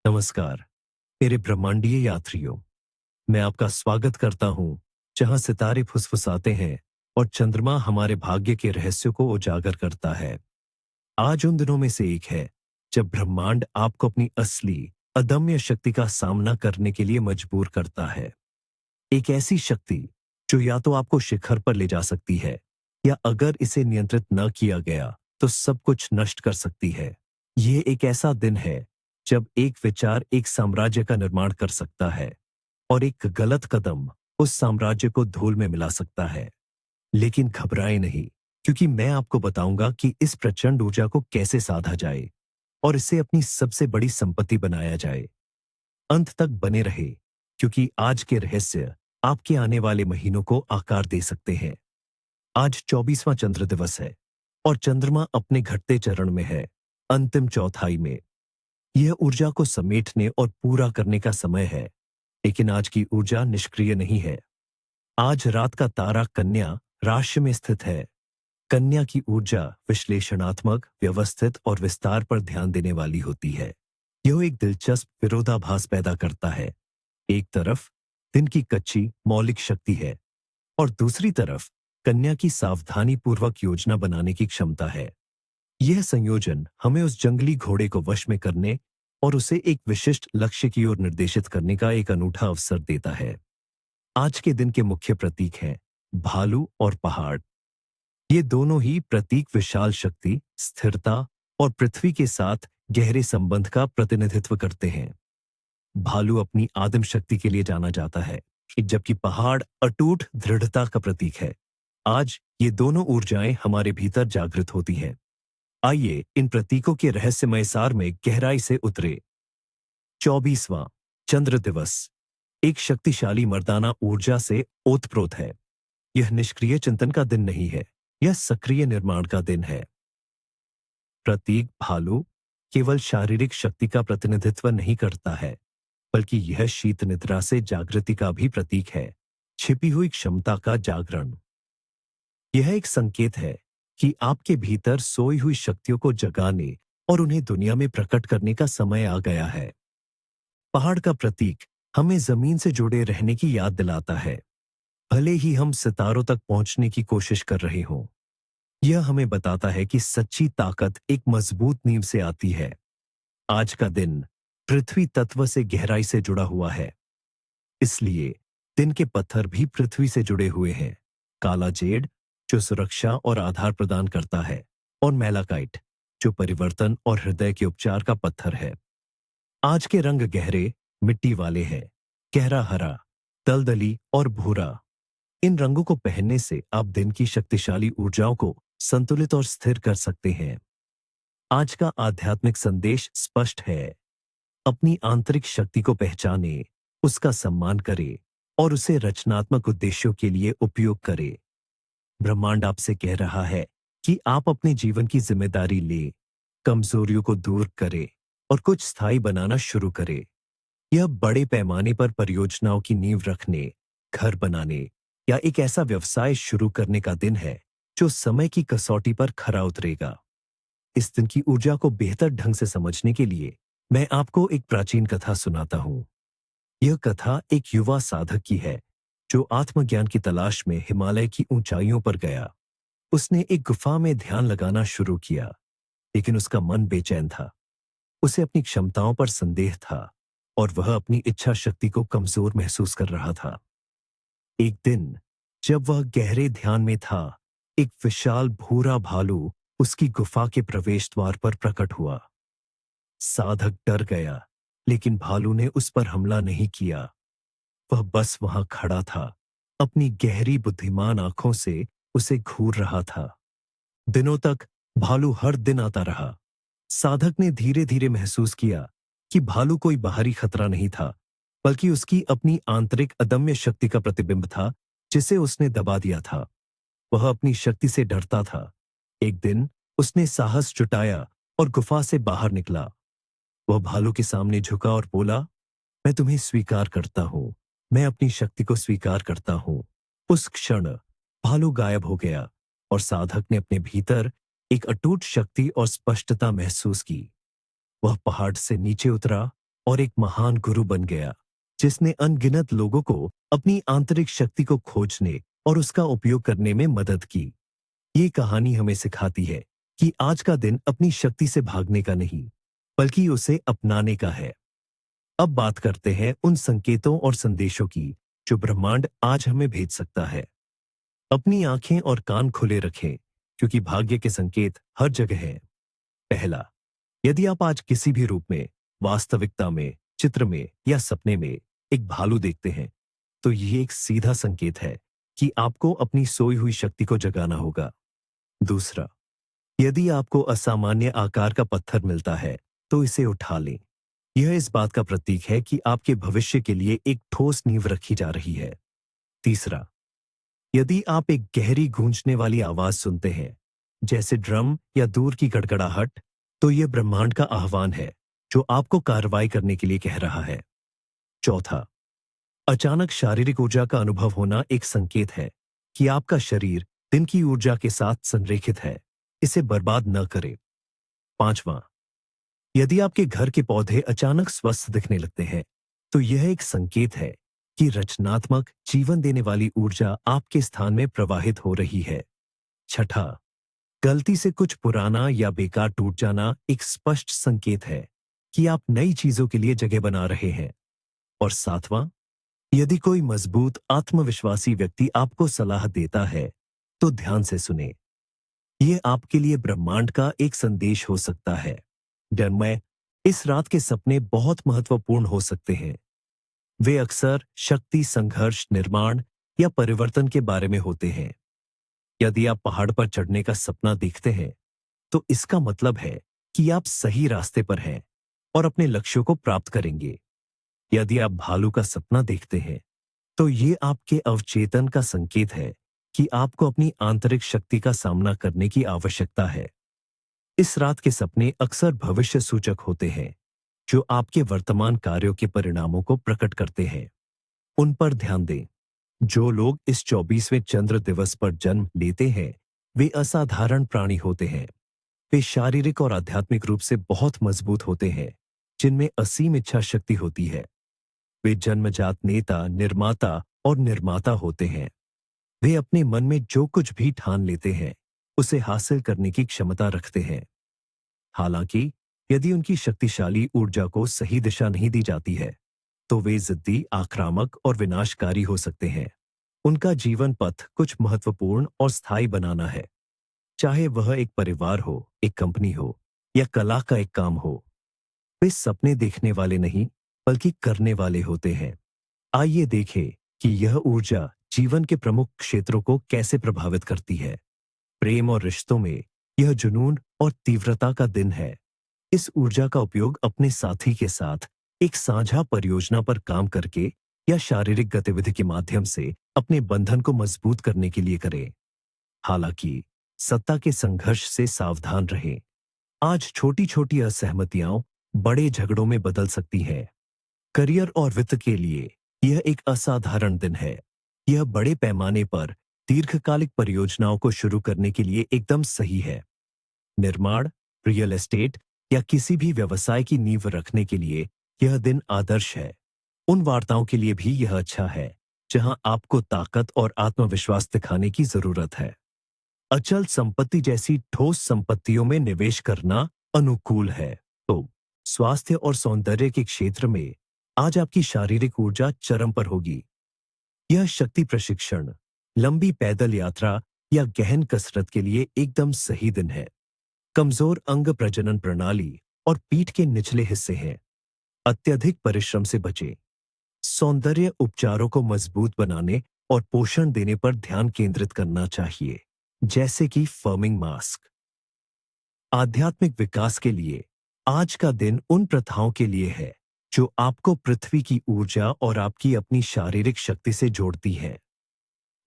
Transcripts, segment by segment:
नमस्कार मेरे ब्रह्मांडीय यात्रियों। मैं आपका स्वागत करता हूं जहां सितारे फुसफुसाते हैं और चंद्रमा हमारे भाग्य के रहस्यों को उजागर करता है। आज उन दिनों में से एक है जब ब्रह्मांड आपको अपनी असली अदम्य शक्ति का सामना करने के लिए मजबूर करता है। एक ऐसी शक्ति जो या तो आपको शिखर पर ले जा सकती है या अगर इसे नियंत्रित न किया गया तो सब कुछ नष्ट कर सकती है। यह एक ऐसा दिन है जब एक विचार एक साम्राज्य का निर्माण कर सकता है और एक गलत कदम उस साम्राज्य को धूल में मिला सकता है। लेकिन घबराएं नहीं, क्योंकि मैं आपको बताऊंगा कि इस प्रचंड ऊर्जा को कैसे साधा जाए और इसे अपनी सबसे बड़ी संपत्ति बनाया जाए। अंत तक बने रहे, क्योंकि आज के रहस्य आपके आने वाले महीनों को आकार दे सकते हैं। आज 24वां चंद्र दिवस है और चंद्रमा अपने घटते चरण में है, अंतिम चौथाई में। यह ऊर्जा को समेटने और पूरा करने का समय है। लेकिन आज की ऊर्जा निष्क्रिय नहीं है। आज रात का तारा कन्या राशि में स्थित है। कन्या की ऊर्जा विश्लेषणात्मक, व्यवस्थित और विस्तार पर ध्यान देने वाली होती है। यह एक दिलचस्प विरोधाभास पैदा करता है। एक तरफ दिन की कच्ची मौलिक शक्ति है और दूसरी तरफ कन्या की सावधानी पूर्वक योजना बनाने की क्षमता है। यह संयोजन हमें उस जंगली घोड़े को वश में करने और उसे एक विशिष्ट लक्ष्य की ओर निर्देशित करने का एक अनूठा अवसर देता है। आज के दिन के मुख्य प्रतीक हैं भालू और पहाड़। ये दोनों ही प्रतीक विशाल शक्ति, स्थिरता और पृथ्वी के साथ गहरे संबंध का प्रतिनिधित्व करते हैं। भालू अपनी आदिम शक्ति के लिए जाना जाता है, जबकि पहाड़ अटूट दृढ़ता का प्रतीक है। आज ये दोनों ऊर्जाएं हमारे भीतर जागृत होती हैं। आइए इन प्रतीकों के रहस्यमय सार में गहराई से उतरे। 24वां चंद्र दिवस एक शक्तिशाली मर्दाना ऊर्जा से ओतप्रोत है। यह निष्क्रिय चिंतन का दिन नहीं है, यह सक्रिय निर्माण का दिन है। प्रतीक भालू केवल शारीरिक शक्ति का प्रतिनिधित्व नहीं करता है, बल्कि यह शीत निद्रा से जागृति का भी प्रतीक है, छिपी हुई क्षमता का जागरण। यह एक संकेत है कि आपके भीतर सोई हुई शक्तियों को जगाने और उन्हें दुनिया में प्रकट करने का समय आ गया है। पहाड़ का प्रतीक हमें जमीन से जुड़े रहने की याद दिलाता है, भले ही हम सितारों तक पहुंचने की कोशिश कर रहे हों। यह हमें बताता है कि सच्ची ताकत एक मजबूत नींव से आती है। आज का दिन पृथ्वी तत्व से गहराई से जुड़ा हुआ है, इसलिए दिन के पत्थर भी पृथ्वी से जुड़े हुए हैं। काला जेड जो सुरक्षा और आधार प्रदान करता है, और मैलाकाइट जो परिवर्तन और हृदय के उपचार का पत्थर है। आज के रंग गहरे मिट्टी वाले हैं, गहरा हरा, दलदली और भूरा। इन रंगों को पहनने से आप दिन की शक्तिशाली ऊर्जाओं को संतुलित और स्थिर कर सकते हैं। आज का आध्यात्मिक संदेश स्पष्ट है। अपनी आंतरिक शक्ति को पहचाने, उसका सम्मान करें और उसे रचनात्मक उद्देश्यों के लिए उपयोग करें। ब्रह्मांड आपसे कह रहा है कि आप अपने जीवन की जिम्मेदारी लें, कमजोरियों को दूर करें और कुछ स्थायी बनाना शुरू करें। यह बड़े पैमाने पर परियोजनाओं की नींव रखने, घर बनाने या एक ऐसा व्यवसाय शुरू करने का दिन है जो समय की कसौटी पर खरा उतरेगा। इस दिन की ऊर्जा को बेहतर ढंग से समझने के लिए मैं आपको एक प्राचीन कथा सुनाता हूं। यह कथा एक युवा साधक की है जो आत्मज्ञान की तलाश में हिमालय की ऊंचाइयों पर गया। उसने एक गुफा में ध्यान लगाना शुरू किया, लेकिन उसका मन बेचैन था। उसे अपनी क्षमताओं पर संदेह था और वह अपनी इच्छा शक्ति को कमजोर महसूस कर रहा था। एक दिन जब वह गहरे ध्यान में था, एक विशाल भूरा भालू उसकी गुफा के प्रवेश द्वार पर प्रकट हुआ। साधक डर गया, लेकिन भालू ने उस पर हमला नहीं किया। वह बस वहां खड़ा था, अपनी गहरी बुद्धिमान आंखों से उसे घूर रहा था। दिनों तक भालू हर दिन आता रहा। साधक ने धीरे धीरे महसूस किया कि भालू कोई बाहरी खतरा नहीं था, बल्कि उसकी अपनी आंतरिक अदम्य शक्ति का प्रतिबिंब था, जिसे उसने दबा दिया था। वह अपनी शक्ति से डरता था। एक दिन उसने साहस जुटाया और गुफा से बाहर निकला। वह भालू के सामने झुका और बोला, मैं तुम्हें स्वीकार करता हूं, मैं अपनी शक्ति को स्वीकार करता हूं। उस क्षण भालू गायब हो गया और साधक ने अपने भीतर एक अटूट शक्ति और स्पष्टता महसूस की। वह पहाड़ से नीचे उतरा और एक महान गुरु बन गया, जिसने अनगिनत लोगों को अपनी आंतरिक शक्ति को खोजने और उसका उपयोग करने में मदद की। ये कहानी हमें सिखाती है कि आज का दिन अपनी शक्ति से भागने का नहीं, बल्कि उसे अपनाने का है। अब बात करते हैं उन संकेतों और संदेशों की जो ब्रह्मांड आज हमें भेज सकता है। अपनी आंखें और कान खुले रखें, क्योंकि भाग्य के संकेत हर जगह हैं। पहला, यदि आप आज किसी भी रूप में, वास्तविकता में, चित्र में या सपने में एक भालू देखते हैं, तो ये एक सीधा संकेत है कि आपको अपनी सोई हुई शक्ति को जगाना होगा। दूसरा, यदि आपको असामान्य आकार का पत्थर मिलता है, तो इसे उठा लें। यह इस बात का प्रतीक है कि आपके भविष्य के लिए एक ठोस नींव रखी जा रही है। तीसरा, यदि आप एक गहरी गूंजने वाली आवाज सुनते हैं, जैसे ड्रम या दूर की गड़गड़ाहट, तो यह ब्रह्मांड का आह्वान है जो आपको कार्रवाई करने के लिए कह रहा है। चौथा, अचानक शारीरिक ऊर्जा का अनुभव होना एक संकेत है कि आपका शरीर दिन की ऊर्जा के साथ संरेखित है। इसे बर्बाद न करें। पांचवा, यदि आपके घर के पौधे अचानक स्वस्थ दिखने लगते हैं, तो यह एक संकेत है कि रचनात्मक, जीवन देने वाली ऊर्जा आपके स्थान में प्रवाहित हो रही है। छठा, गलती से कुछ पुराना या बेकार टूट जाना एक स्पष्ट संकेत है कि आप नई चीजों के लिए जगह बना रहे हैं। और सातवां, यदि कोई मजबूत, आत्मविश्वासी व्यक्ति आपको सलाह देता है, तो ध्यान से सुने। यह आपके लिए ब्रह्मांड का एक संदेश हो सकता है। डरमय, इस रात के सपने बहुत महत्वपूर्ण हो सकते हैं। वे अक्सर शक्ति, संघर्ष, निर्माण या परिवर्तन के बारे में होते हैं। यदि आप पहाड़ पर चढ़ने का सपना देखते हैं, तो इसका मतलब है कि आप सही रास्ते पर हैं और अपने लक्ष्यों को प्राप्त करेंगे। यदि आप भालू का सपना देखते हैं, तो ये आपके अवचेतन का संकेत है कि आपको अपनी आंतरिक शक्ति का सामना करने की आवश्यकता है। इस रात के सपने अक्सर भविष्य सूचक होते हैं, जो आपके वर्तमान कार्यों के परिणामों को प्रकट करते हैं। उन पर ध्यान दें। जो लोग इस 24वें चंद्र दिवस पर जन्म लेते हैं, वे असाधारण प्राणी होते हैं। वे शारीरिक और आध्यात्मिक रूप से बहुत मजबूत होते हैं, जिनमें असीम इच्छा शक्ति होती है। वे जन्मजात नेता, निर्माता और निर्माता होते हैं। वे अपने मन में जो कुछ भी ठान लेते हैं, उसे हासिल करने की क्षमता रखते हैं। हालांकि यदि उनकी शक्तिशाली ऊर्जा को सही दिशा नहीं दी जाती है, तो वे जिद्दी, आक्रामक और विनाशकारी हो सकते हैं। उनका जीवन पथ कुछ महत्वपूर्ण और स्थायी बनाना है, चाहे वह एक परिवार हो, एक कंपनी हो या कला का एक काम हो। वे सपने देखने वाले नहीं, बल्कि करने वाले होते हैं। आइए देखें कि यह ऊर्जा जीवन के प्रमुख क्षेत्रों को कैसे प्रभावित करती है। प्रेम और रिश्तों में यह जुनून और तीव्रता का दिन है। इस ऊर्जा का उपयोग अपने साथी के साथ एक साझा परियोजना पर काम करके या शारीरिक गतिविधि के माध्यम से अपने बंधन को मजबूत करने के लिए करें। हालांकि सत्ता के संघर्ष से सावधान रहें। आज छोटी छोटी असहमतियां बड़े झगड़ों में बदल सकती हैं। करियर और वित्त के लिए यह एक असाधारण दिन है। यह बड़े पैमाने पर दीर्घकालिक परियोजनाओं को शुरू करने के लिए एकदम सही है। निर्माण, रियल एस्टेट या किसी भी व्यवसाय की नींव रखने के लिए यह दिन आदर्श है। उन वार्ताओं के लिए भी यह अच्छा है जहां आपको ताकत और आत्मविश्वास दिखाने की जरूरत है। अचल संपत्ति जैसी ठोस संपत्तियों में निवेश करना अनुकूल है। तो स्वास्थ्य और सौंदर्य के क्षेत्र में आज आपकी शारीरिक ऊर्जा चरम पर होगी। यह शक्ति प्रशिक्षण, लंबी पैदल यात्रा या गहन कसरत के लिए एकदम सही दिन है। कमजोर अंग, प्रजनन प्रणाली और पीठ के निचले हिस्से हैं। अत्यधिक परिश्रम से बचें। सौंदर्य उपचारों को मजबूत बनाने और पोषण देने पर ध्यान केंद्रित करना चाहिए, जैसे कि फर्मिंग मास्क। आध्यात्मिक विकास के लिए आज का दिन उन प्रथाओं के लिए है जो आपको पृथ्वी की ऊर्जा और आपकी अपनी शारीरिक शक्ति से जोड़ती है।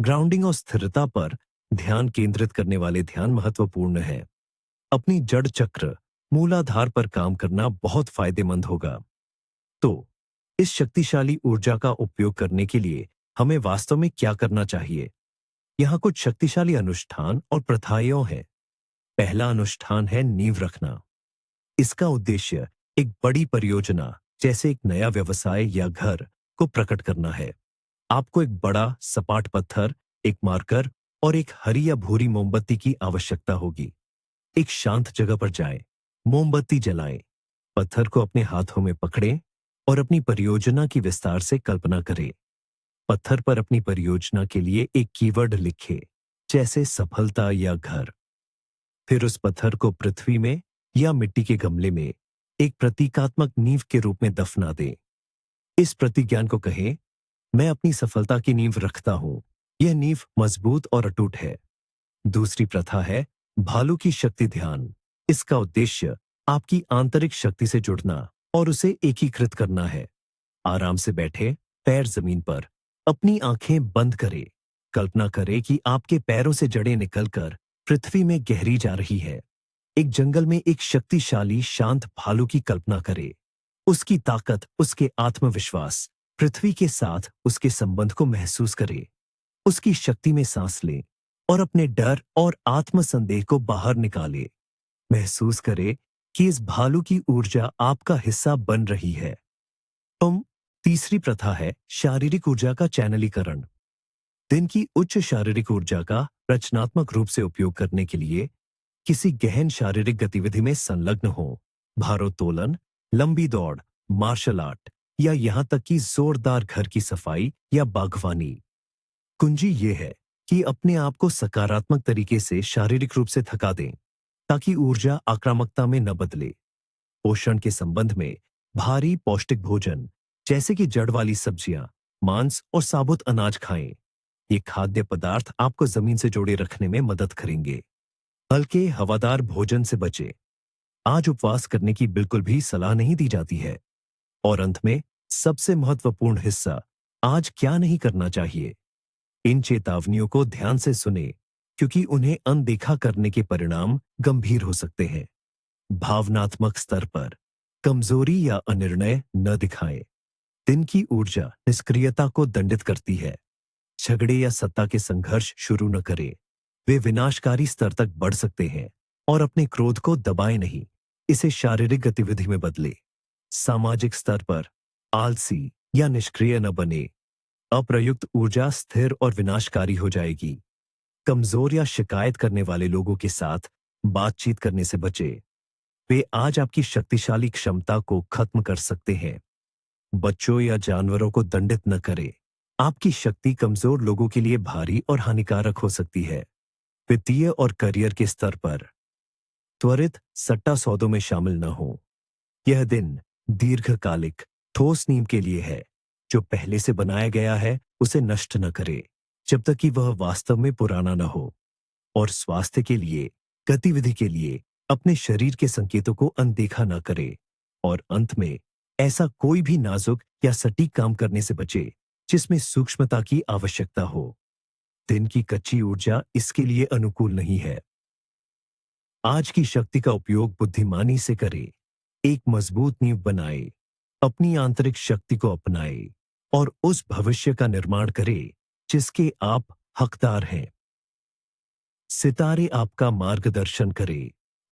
ग्राउंडिंग और स्थिरता पर ध्यान केंद्रित करने वाले ध्यान महत्वपूर्ण है। अपनी जड़ चक्र, मूलाधार पर काम करना बहुत फायदेमंद होगा। तो इस शक्तिशाली ऊर्जा का उपयोग करने के लिए हमें वास्तव में क्या करना चाहिए? यहाँ कुछ शक्तिशाली अनुष्ठान और प्रथाएं हैं। पहला अनुष्ठान है नींव रखना। इसका उद्देश्य एक बड़ी परियोजना जैसे एक नया व्यवसाय या घर को प्रकट करना है। आपको एक बड़ा सपाट पत्थर, एक मार्कर और एक हरी या भूरी मोमबत्ती की आवश्यकता होगी। एक शांत जगह पर जाएं, मोमबत्ती जलाएं, पत्थर को अपने हाथों में पकड़ें और अपनी परियोजना की विस्तार से कल्पना करें। पत्थर पर अपनी परियोजना के लिए एक कीवर्ड लिखें, जैसे सफलता या घर। फिर उस पत्थर को पृथ्वी में या मिट्टी के गमले में एक प्रतीकात्मक नींव के रूप में दफना दें। इस प्रतिज्ञान को कहें, मैं अपनी सफलता की नींव रखता हूं। यह नींव मजबूत और अटूट है। दूसरी प्रथा है भालू की शक्ति ध्यान। इसका उद्देश्य आपकी आंतरिक शक्ति से जुड़ना और उसे एकीकृत करना है। आराम से बैठे, पैर जमीन पर, अपनी आंखें बंद करें। कल्पना करें कि आपके पैरों से जड़ें निकलकर पृथ्वी में गहरी जा रही है। एक जंगल में एक शक्तिशाली शांत भालू की कल्पना करें। उसकी ताकत, उसके आत्मविश्वास, पृथ्वी के साथ उसके संबंध को महसूस करें। उसकी शक्ति में सांस लें और अपने डर और आत्मसंदेह को बाहर निकालें। महसूस करें कि इस भालू की ऊर्जा आपका हिस्सा बन रही है। तीसरी प्रथा है शारीरिक ऊर्जा का चैनलीकरण। दिन की उच्च शारीरिक ऊर्जा का रचनात्मक रूप से उपयोग करने के लिए किसी गहन शारीरिक गतिविधि में संलग्न हो। भारोत्तोलन, लंबी दौड़, मार्शल आर्ट या यहां तक कि जोरदार घर की सफाई या बागवानी। कुंजी ये है कि अपने आप को सकारात्मक तरीके से शारीरिक रूप से थका दें, ताकि ऊर्जा आक्रामकता में न बदले। पोषण के संबंध में भारी पौष्टिक भोजन, जैसे कि जड़ वाली सब्जियां, मांस और साबुत अनाज खाएं। ये खाद्य पदार्थ आपको जमीन से जोड़े रखने में मदद करेंगे। हल्के हवादार भोजन से बचें। आज उपवास करने की बिल्कुल भी सलाह नहीं दी जाती है। और अंत में सबसे महत्वपूर्ण हिस्सा, आज क्या नहीं करना चाहिए। इन चेतावनियों को ध्यान से सुने, क्योंकि उन्हें अनदेखा करने के परिणाम गंभीर हो सकते हैं। भावनात्मक स्तर पर कमजोरी या अनिर्णय न दिखाएं। दिन की ऊर्जा निष्क्रियता को दंडित करती है। झगड़े या सत्ता के संघर्ष शुरू न करें। वे विनाशकारी स्तर तक बढ़ सकते हैं। और अपने क्रोध को दबाएं नहीं, इसे शारीरिक गतिविधि में बदले। सामाजिक स्तर पर आलसी या निष्क्रिय न बने। अप्रयुक्त ऊर्जा स्थिर और विनाशकारी हो जाएगी। कमजोर या शिकायत करने वाले लोगों के साथ बातचीत करने से बचे। वे आज आपकी शक्तिशाली क्षमता को खत्म कर सकते हैं। बच्चों या जानवरों को दंडित न करें। आपकी शक्ति कमजोर लोगों के लिए भारी और हानिकारक हो सकती है। वित्तीय और करियर के स्तर पर त्वरित सट्टा सौदों में शामिल न हो। यह दिन दीर्घकालिक ठोस नींव के लिए है। जो पहले से बनाया गया है उसे नष्ट न करे, जब तक कि वह वास्तव में पुराना न हो। और स्वास्थ्य के लिए, गतिविधि के लिए अपने शरीर के संकेतों को अनदेखा न करे। और अंत में ऐसा कोई भी नाजुक या सटीक काम करने से बचे जिसमें सूक्ष्मता की आवश्यकता हो। दिन की कच्ची ऊर्जा इसके लिए अनुकूल नहीं है। आज की शक्ति का उपयोग बुद्धिमानी से करें। एक मजबूत नींव बनाए, अपनी आंतरिक शक्ति को अपनाए और उस भविष्य का निर्माण करें जिसके आप हकदार हैं। सितारे आपका मार्गदर्शन करें।